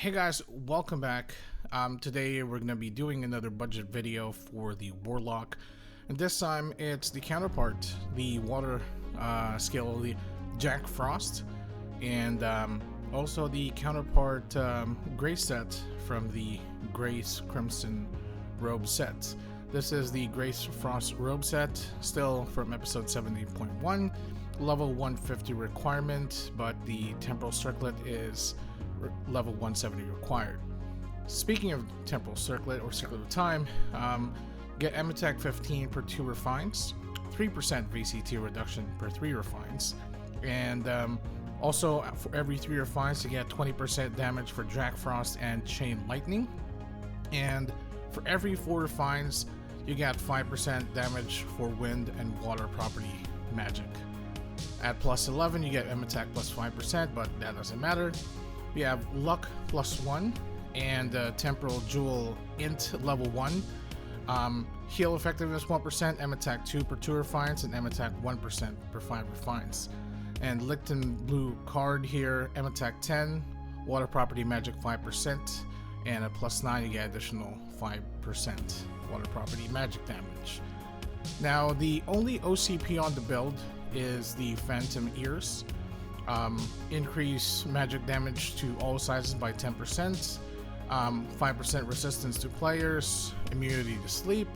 Hey guys, welcome back. Today we're going to be doing another budget video for the Warlock, and this time it's the counterpart, the water skill, the Jack Frost, and also the counterpart Grace set from the Grace Crimson robe set. This is the Grace Frost robe set, still from episode 70.1, level 150 requirement, but the temporal circlet is level 170 required. Speaking of temporal circlet or Circlet of Time, get M attack 15 per 2 refines, 3% VCT reduction per 3 refines, and also for every 3 refines you get 20% damage for Jack Frost and Chain Lightning, and for every 4 refines you get 5% damage for wind and water property magic. At plus 11 you get M attack plus 5%, but that doesn't matter. We have luck plus 1 and temporal jewel int level 1. Heal effectiveness 1%, M attack 2 per 2 refines, and M attack 1% per 5 refines. And Licton blue card here, M attack 10, water property magic 5%, and at plus 9 you get additional 5% water property magic damage. Now the only OCP on the build is the Phantom Ears. Increase magic damage to all sizes by 10%, 5% resistance to players, immunity to sleep,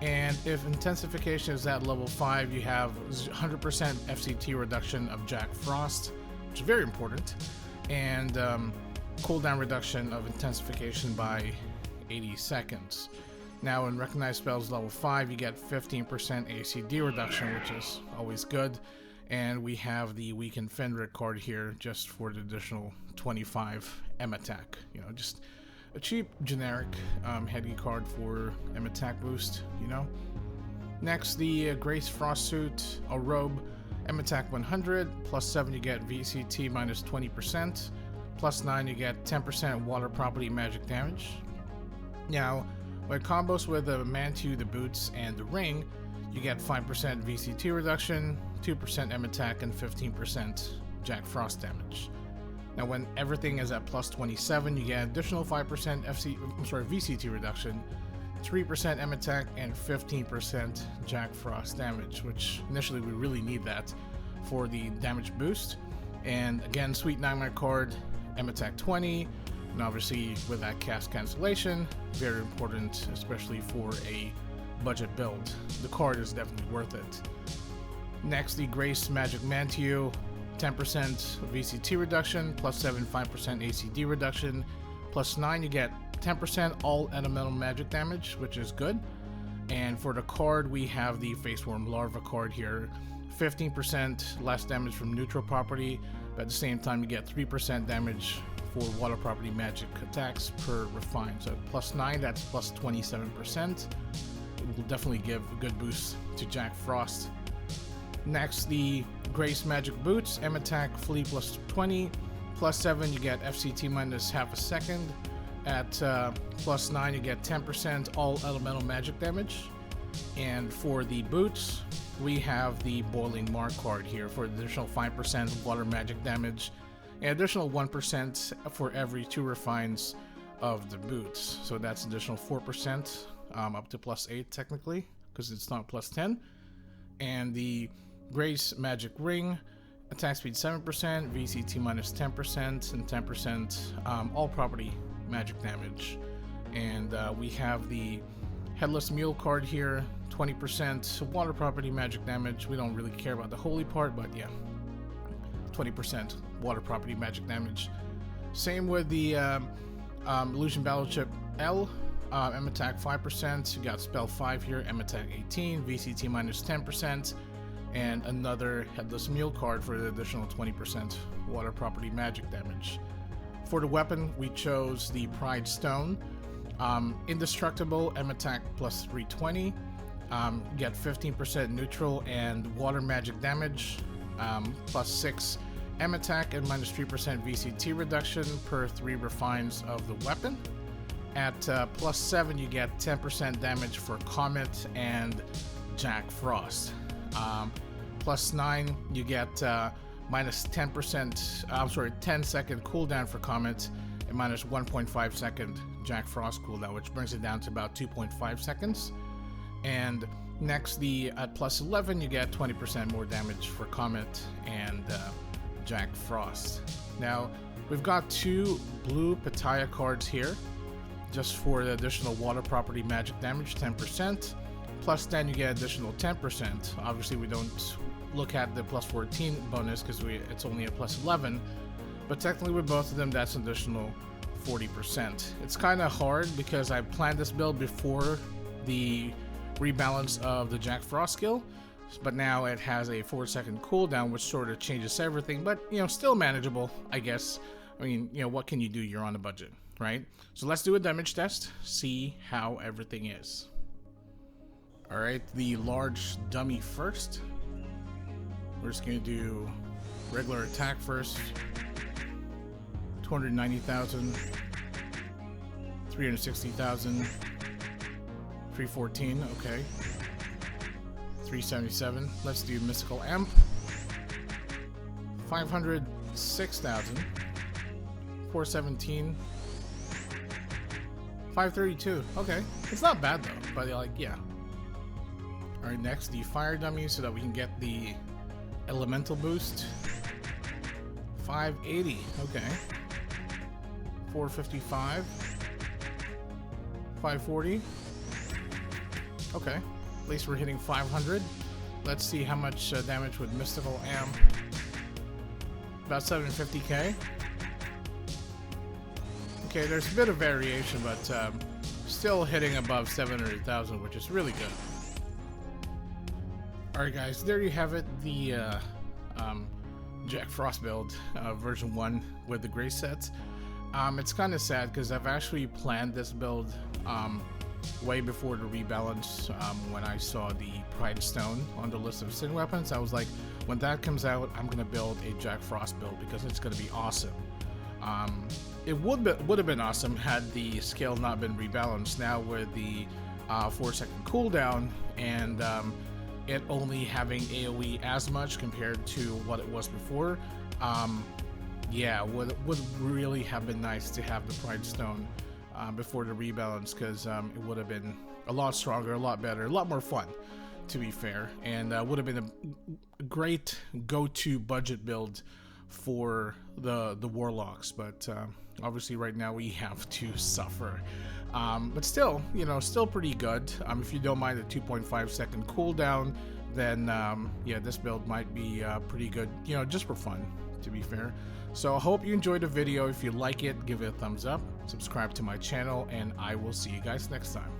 and if intensification is at level 5 you have 100% FCT reduction of Jack Frost, which is very important, and cooldown reduction of intensification by 80 seconds. Now in recognized spells level 5 you get 15% ACD reduction, which is always good. And we have the Weakened Fenric card here just for the additional 25 M attack. You know, just a cheap generic heady card for M attack boost, you know. Next, the Grace Frost suit, a robe, M attack 100, plus 7 you get VCT minus 20%, plus 9 you get 10% water property magic damage. Now, when it combos with the Mantu, the boots, and the ring, you get 5% VCT reduction, 2% M attack, and 15% Jack Frost damage. Now when everything is at plus 27, you get additional 5% VCT reduction, 3% M attack, and 15% Jack Frost damage, which initially we really need that for the damage boost. And again, Sweet Nightmare card, M attack 20, and obviously with that cast cancellation, very important, especially for a budget build. The card is definitely worth it. Next, the Grace Magic Mantu, 10% VCT reduction, plus 7, 5% ACD reduction, plus 9 you get 10% all elemental magic damage, which is good. And for the card we have the Faceworm Larva card here, 15% less damage from neutral property, but at the same time you get 3% damage for water property magic attacks per refine. So plus 9, that's plus 27%. It will definitely give a good boost to Jack Frost. Next, the Grace Magic Boots, M attack flee plus 20, plus 7 you get FCT minus half a second. At plus 9 you get 10% all elemental magic damage. And for the boots, we have the Boiling Mark card here for additional 5% water magic damage, and additional 1% for every 2 refines of the boots. So that's additional 4%, up to plus 8 technically, because it's not plus 10. And the Grace Magic Ring, attack speed 7%, VCT minus 10%, and 10% all property magic damage. And we have the Headless Mule card here, 20% water property magic damage. We don't really care about the holy part, but yeah, 20% water property magic damage. Same with the Illusion Battleship L, M attack 5%, you got spell 5 here, M attack 18, VCT minus 10%, and another Headless Mule card for the additional 20% water property magic damage. For the weapon, we chose the Pride Stone, indestructible, M attack plus 320, get 15% neutral and water magic damage, plus 6 M attack and minus 3% VCT reduction per 3 refines of the weapon. At plus 7 you get 10% damage for Comet and Jack Frost. Plus 9 you get minus 10%, 10 second cooldown for Comet, and minus 1.5 second Jack Frost cooldown, which brings it down to about 2.5 seconds. And next, at plus 11, you get 20% more damage for Comet and Jack Frost. Now, we've got 2 blue Pitaya cards here, just for the additional water property magic damage, 10%. Plus then you get additional 10%. Obviously we don't look at the plus 14 bonus because it's only a plus 11. But technically with both of them, that's an additional 40%. It's kind of hard because I planned this build before the rebalance of the Jack Frost skill. But now it has a 4-second cooldown, which sort of changes everything. But, you know, still manageable, I guess. I mean, you know, what can you do? You're on a budget, right? So let's do a damage test, see how everything is. Alright, the large dummy first. We're just going to do regular attack first. 290,000. 360,000. 314, okay. 377. Let's do Mystical Amp. 506,000. 417. 532. Okay. It's not bad though, but like, yeah. Alright, next, the fire dummy so that we can get the elemental boost. 580. Okay. 455. 540. Okay. At least we're hitting 500. Let's see how much damage with Mystical Amp. About 750k. Okay, there's a bit of variation, but still hitting above 700,000, which is really good. Alright guys, there you have it, the Jack Frost build, version 1 with the gray sets. It's kind of sad because I've actually planned this build way before the rebalance. When I saw the Pride Stone on the list of sin weapons, I was like, when that comes out, I'm going to build a Jack Frost build because it's going to be awesome. It would have been awesome had the scale not been rebalanced. Now with the 4-second cooldown and it only having AoE as much compared to what it was before, yeah, would really have been nice to have the Pride Stone before the rebalance, because it would have been a lot stronger, a lot better, a lot more fun, to be fair, and would have been a great go-to budget build for the Warlocks. But obviously right now we have to suffer. But still, you know, still pretty good. If you don't mind the 2.5 second cooldown, then yeah, this build might be pretty good, you know, just for fun, to be fair. So I hope you enjoyed the video. If you like it, give it a thumbs up, subscribe to my channel, and I will see you guys next time.